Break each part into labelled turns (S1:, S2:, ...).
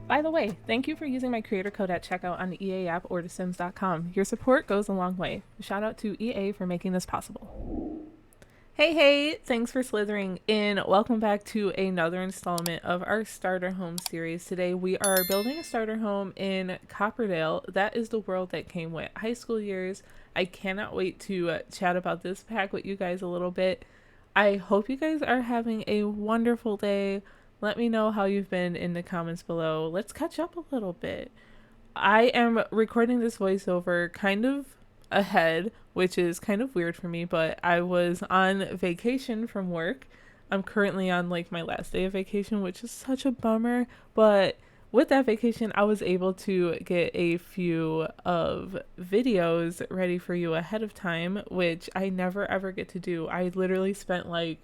S1: By the way, thank you for using my creator code at checkout on the EA app or thesims.com. Your support goes a long way. Shout out to EA for making this possible. Hey, thanks for slithering in. Welcome back to another installment of our starter home series. Today we are building a starter home in Copperdale. That is the world that came with high school years. I cannot wait to chat about this pack with you guys a little bit. I hope you guys are having a wonderful day. Let me know how you've been in the comments below. Let's catch up a little bit. I am recording this voiceover kind of ahead, which is kind of weird for me, but I was on vacation from work. I'm currently on like my last day of vacation, which is such a bummer, but with that vacation, I was able to get a few of videos ready for you ahead of time, which I never ever get to do. I literally spent like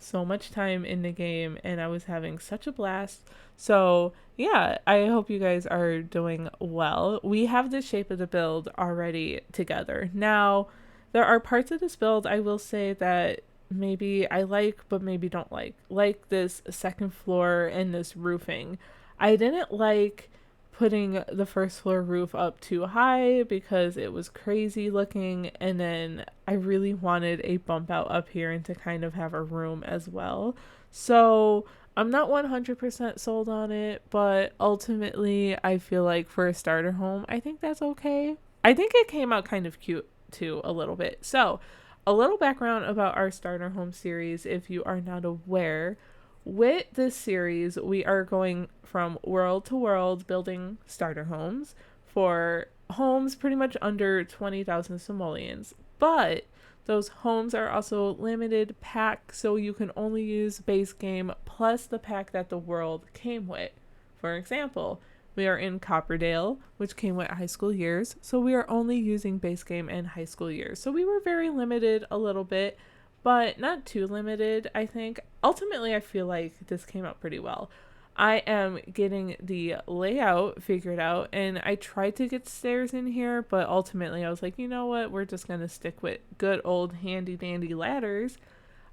S1: so much time in the game and I was having such a blast. So yeah, I hope you guys are doing well. We have the shape of the build already together. Now, there are parts of this build I will say that maybe I like but maybe don't like this second floor and this roofing. I didn't like putting the first floor roof up too high because it was crazy looking, and then I really wanted a bump out up here and to kind of have a room as well. So I'm not 100% sold on it, but ultimately I feel like for a starter home, I think that's okay. I think it came out kind of cute too, a little bit. So a little background about our starter home series if you are not aware. With this series, we are going from world to world building starter homes for homes pretty much under 20,000 simoleons. But those homes are also limited pack, so you can only use base game plus the pack that the world came with. For example, we are in Copperdale, which came with high school years, so we are only using base game and high school years. So we were very limited a little bit, but not too limited, I think. Ultimately, I feel like this came out pretty well. I am getting the layout figured out, and I tried to get stairs in here, but ultimately I was like, you know what, we're just going to stick with good old handy dandy ladders.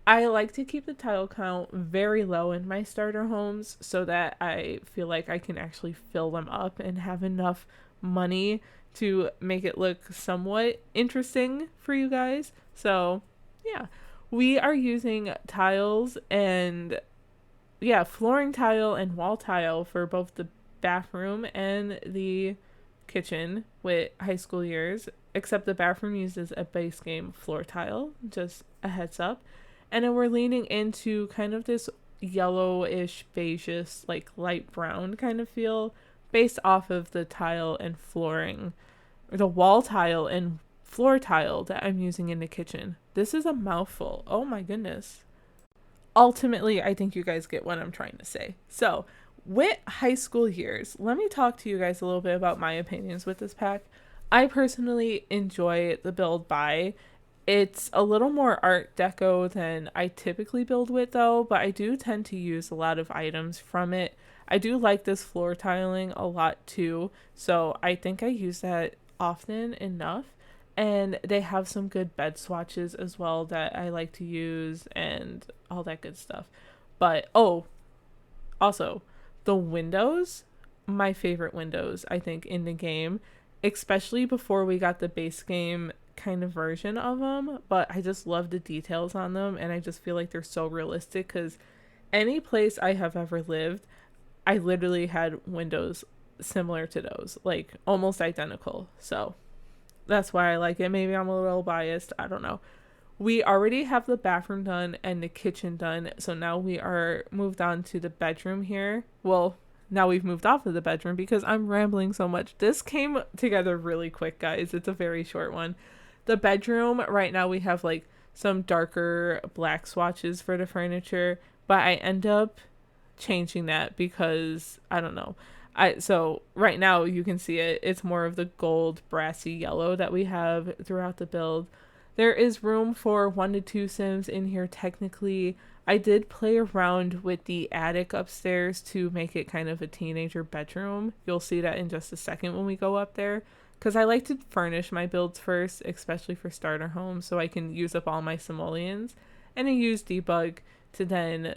S1: I like to keep the tile count very low in my starter homes so that I feel like I can actually fill them up and have enough money to make it look somewhat interesting for you guys. So, yeah. We are using tiles and flooring tile and wall tile for both the bathroom and the kitchen with high school years, except the bathroom uses a base game floor tile, just a heads up. And then we're leaning into kind of this yellowish, beigeish, like light brown kind of feel based off of the tile and flooring, or the wall tile and floor tile that I'm using in the kitchen. This is a mouthful. Oh my goodness. Ultimately, I think you guys get what I'm trying to say. So, with high school years, let me talk to you guys a little bit about my opinions with this pack. I personally enjoy the build by. It's a little more art deco than I typically build with though, but I do tend to use a lot of items from it. I do like this floor tiling a lot too, so I think I use that often enough. And they have some good bed swatches as well that I like to use and all that good stuff. But, also, the windows, my favorite windows, I think, in the game, especially before we got the base game kind of version of them. But I just love the details on them, and I just feel like they're so realistic because any place I have ever lived, I literally had windows similar to those, like almost identical. So that's why I like it. Maybe I'm a little biased. I don't know. We already have the bathroom done and the kitchen done. So now we are moved on to the bedroom here. Well, now we've moved off of the bedroom because I'm rambling so much. This came together really quick, guys. It's a very short one. The bedroom, right now we have like some darker black swatches for the furniture, but I end up changing that because I don't know. So right now you can see it. It's more of the gold brassy yellow that we have throughout the build. There is room for 1 to 2 Sims in here technically. I did play around with the attic upstairs to make it kind of a teenager bedroom. You'll see that in just a second when we go up there. Because I like to furnish my builds first, especially for starter homes, so I can use up all my simoleons. and I use debug to then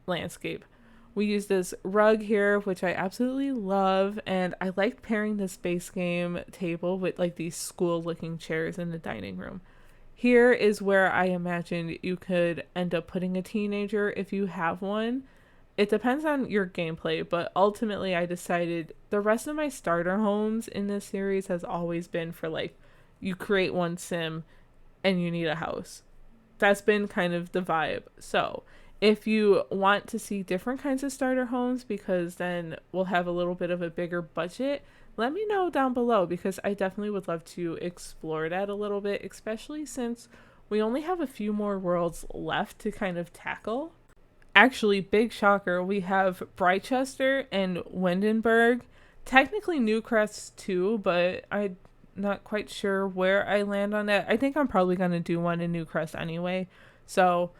S1: landscape. We use this rug here, which I absolutely love, and I like pairing this base game table with like these school looking chairs in the dining room. Here is where I imagine you could end up putting a teenager if you have one. It depends on your gameplay, but ultimately I decided the rest of my starter homes in this series has always been for like, you create one sim and you need a house. That's been kind of the vibe. So if you want to see different kinds of starter homes, because then we'll have a little bit of a bigger budget, let me know down below, because I definitely would love to explore that a little bit, especially since we only have a few more worlds left to kind of tackle. Actually, big shocker, we have Brightchester and Windenburg. Technically Newcrest too, but I'm not quite sure where I land on that. I think I'm probably going to do one in Newcrest anyway. So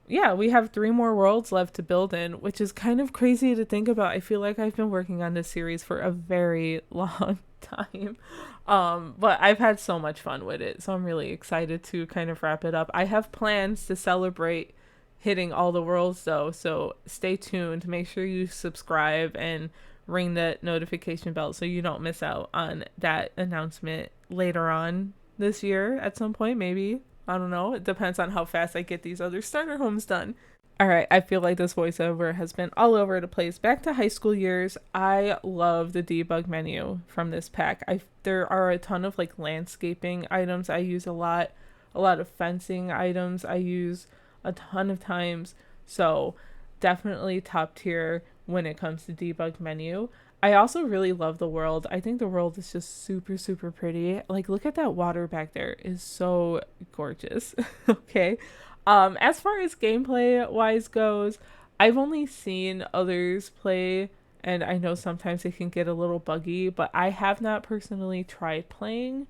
S1: yeah, we have 3 more worlds left to build in, which is kind of crazy to think about. I feel like I've been working on this series for a very long time. But I've had so much fun with it, so I'm really excited to kind of wrap it up. I have plans to celebrate hitting all the worlds though, so stay tuned. Make sure you subscribe and ring the notification bell so you don't miss out on that announcement later on this year at some point, maybe. I don't know. It depends on how fast I get these other starter homes done. All right, I feel like this voiceover has been all over the place. Back to high school years. I love the debug menu from this pack. There are a ton of like landscaping items I use a lot of fencing items I use a ton of times. So definitely top tier when it comes to debug menu. I also really love the world. I think the world is just super, super pretty. Like, look at that water back there. It's so gorgeous. Okay. As far as gameplay wise goes, I've only seen others play, and I know sometimes it can get a little buggy, but I have not personally tried playing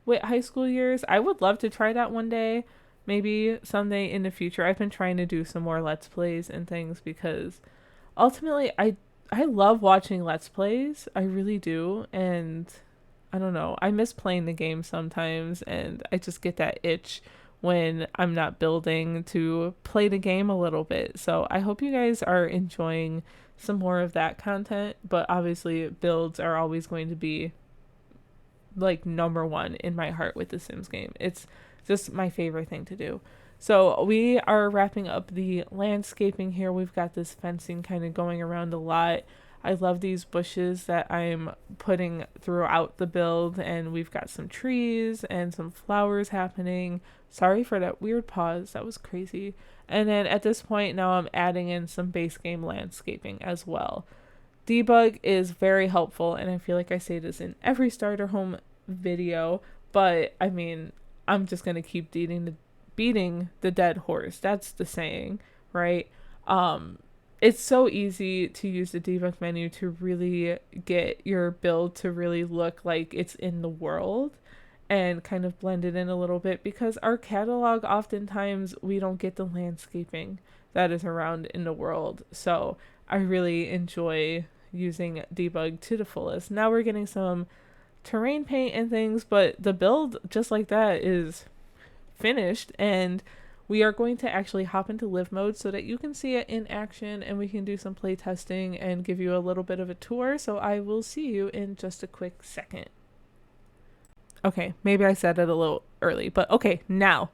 S1: with high school years. I would love to try that one day, maybe someday in the future. I've been trying to do some more Let's Plays and things because ultimately I love watching Let's Plays. I really do. And I don't know. I miss playing the game sometimes, and I just get that itch when I'm not building to play the game a little bit. So I hope you guys are enjoying some more of that content. But obviously, builds are always going to be like number one in my heart with the Sims game. It's just my favorite thing to do. So we are wrapping up the landscaping here. We've got this fencing kind of going around a lot. I love these bushes that I'm putting throughout the build, and we've got some trees and some flowers happening. Sorry for that weird pause. That was crazy. And then at this point now I'm adding in some base game landscaping as well. Debug is very helpful, and I feel like I say this in every starter home video, but I mean, I'm just going to keep beating the dead horse. That's the saying, right? It's so easy to use the debug menu to really get your build to really look like it's in the world and kind of blend it in a little bit, because our catalog, oftentimes we don't get the landscaping that is around in the world. So I really enjoy using debug to the fullest. Now we're getting some terrain paint and things, but the build just like that is finished, and we are going to actually hop into live mode so that you can see it in action and we can do some play testing and give you a little bit of a tour. So I will see you in just a quick second. Okay, maybe I said it a little early, but okay, now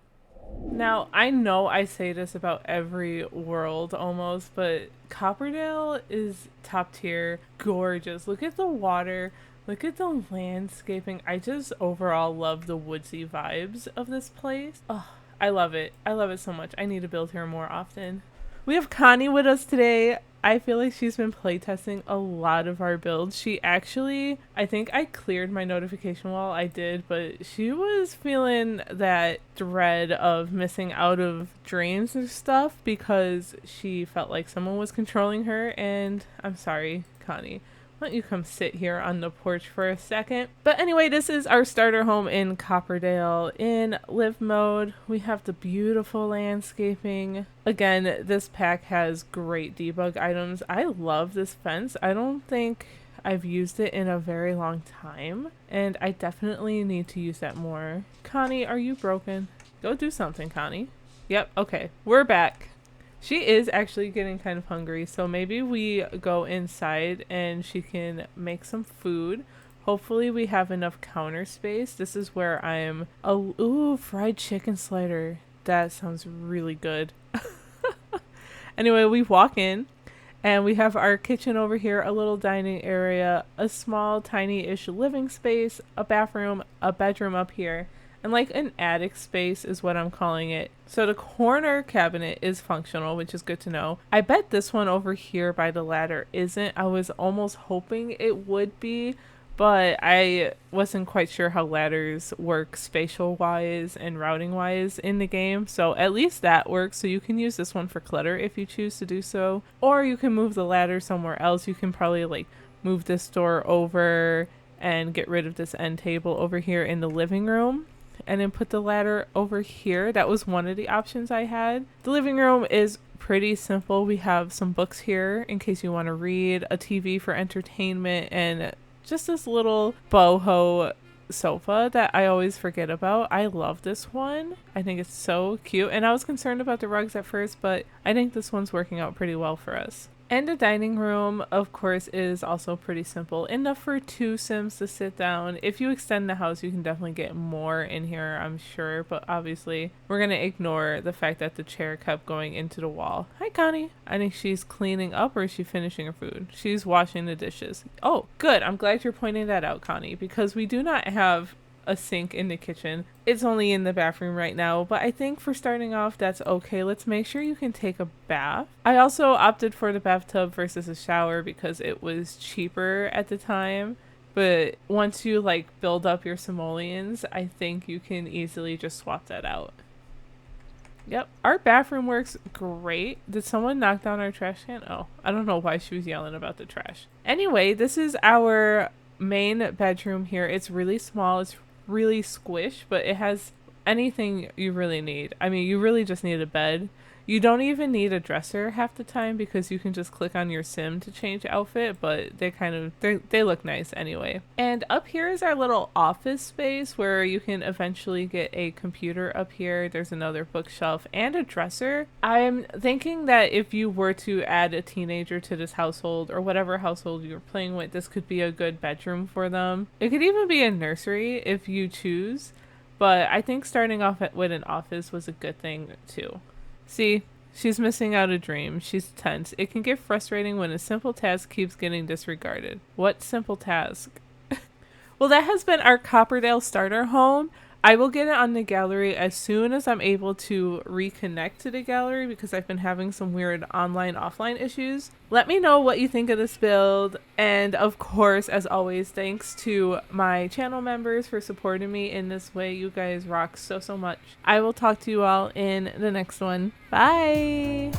S1: I know I say this about every world almost, but Copperdale is top tier, gorgeous. Look at the water. Look at the landscaping. I just overall love the woodsy vibes of this place. Oh, I love it. I love it so much. I need to build here more often. We have Connie with us today. I feel like she's been playtesting a lot of our builds. She actually, I think I cleared my notification wall. I did, but she was feeling that dread of missing out of dreams and stuff because she felt like someone was controlling her. And I'm sorry, Connie. Why don't you come sit here on the porch for a second? But anyway, this is our starter home in Copperdale. In live mode, we have the beautiful landscaping. Again, this pack has great debug items. I love this fence. I don't think I've used it in a very long time, and I definitely need to use that more. Connie, are you broken? Go do something, Connie. Yep, okay. We're back. She is actually getting kind of hungry, so maybe we go inside and she can make some food. Hopefully we have enough counter space. This is where I'm... Oh, ooh, fried chicken slider. That sounds really good. Anyway, we walk in and we have our kitchen over here, a little dining area, a small tiny-ish living space, a bathroom, a bedroom up here, and like an attic space is what I'm calling it. So the corner cabinet is functional, which is good to know. I bet this one over here by the ladder isn't. I was almost hoping it would be, but I wasn't quite sure how ladders work spatial wise and routing wise in the game. So at least that works. So you can use this one for clutter if you choose to do so, or you can move the ladder somewhere else. You can probably like move this door over and get rid of this end table over here in the living room, and then put the ladder over here. That was one of the options I had. The living room is pretty simple. We have some books here in case you want to read, a TV for entertainment, and just this little boho sofa that I always forget about. I love this one. I think it's so cute. And I was concerned about the rugs at first, but I think this one's working out pretty well for us. And the dining room, of course, is also pretty simple. Enough for 2 Sims to sit down. If you extend the house, you can definitely get more in here, I'm sure. But obviously, we're going to ignore the fact that the chair kept going into the wall. Hi, Connie. I think she's cleaning up, or is she finishing her food? She's washing the dishes. Oh, good. I'm glad you're pointing that out, Connie, because we do not have a sink in the kitchen. It's only in the bathroom right now, but I think for starting off, that's okay. Let's make sure you can take a bath. I also opted for the bathtub versus a shower because it was cheaper at the time. But once you like build up your simoleons, I think you can easily just swap that out. Yep, our bathroom works great. Did someone knock down our trash can? Oh, I don't know why she was yelling about the trash. Anyway, this is our main bedroom here. It's really small. It's really squish, but it has anything you really need. I mean, you really just need a bed. You don't even need a dresser half the time because you can just click on your sim to change outfit, but they look nice anyway. And up here is our little office space where you can eventually get a computer up here. There's another bookshelf and a dresser. I'm thinking that if you were to add a teenager to this household or whatever household you're playing with, this could be a good bedroom for them. It could even be a nursery if you choose, but I think starting off with an office was a good thing too. See, she's missing out a dream. She's tense. It can get frustrating when a simple task keeps getting disregarded. What simple task? Well, that has been our Copperdale starter home. I will get it on the gallery as soon as I'm able to reconnect to the gallery because I've been having some weird online-offline issues. Let me know what you think of this build. And of course, as always, thanks to my channel members for supporting me in this way. You guys rock so much. I will talk to you all in the next one. Bye!